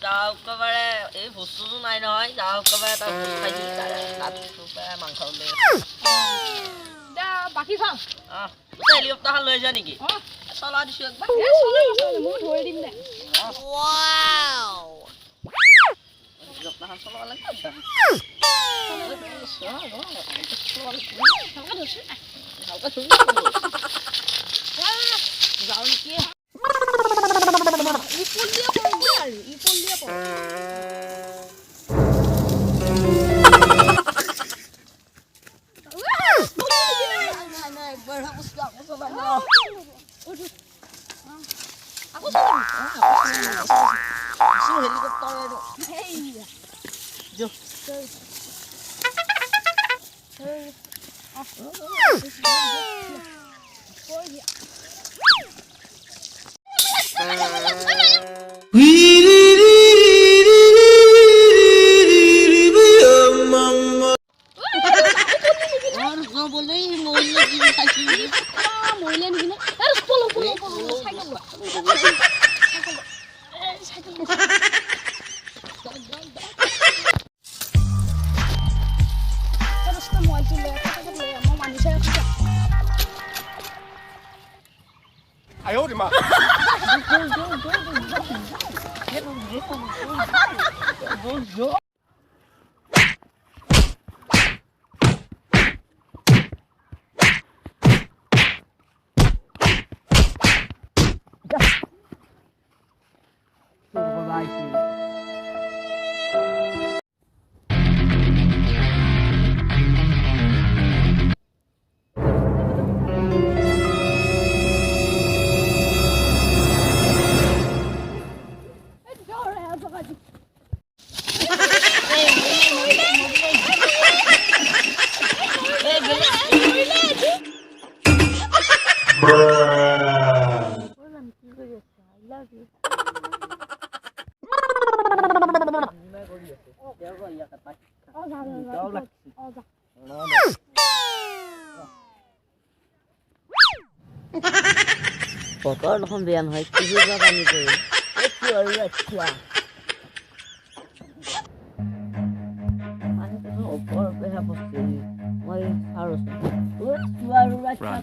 যাওঁ একেবাৰে এই বস্তুটো নাই নহয় যাওঁ একেবাৰে এটা ভোজ খাইছিল তাৰে মাংস লৈ বাকী খাওঁ হেলিকপ্টাৰখন লৈ যোৱা নেকি চলা দিছোঁ একবাৰ মই ধৰি দিম দে হেলিকপ্টাৰখন চলাব লাগে যাওঁ নেকি ইফালে পঢ়িবি আৰু ইফালে পঢ়哎呦我的妈！ বতৰ দেখোন বেয়া নহয় কিবা পানী কৰিম পানীটো ওপৰৰ পৰা বস্তু মই চাওঁ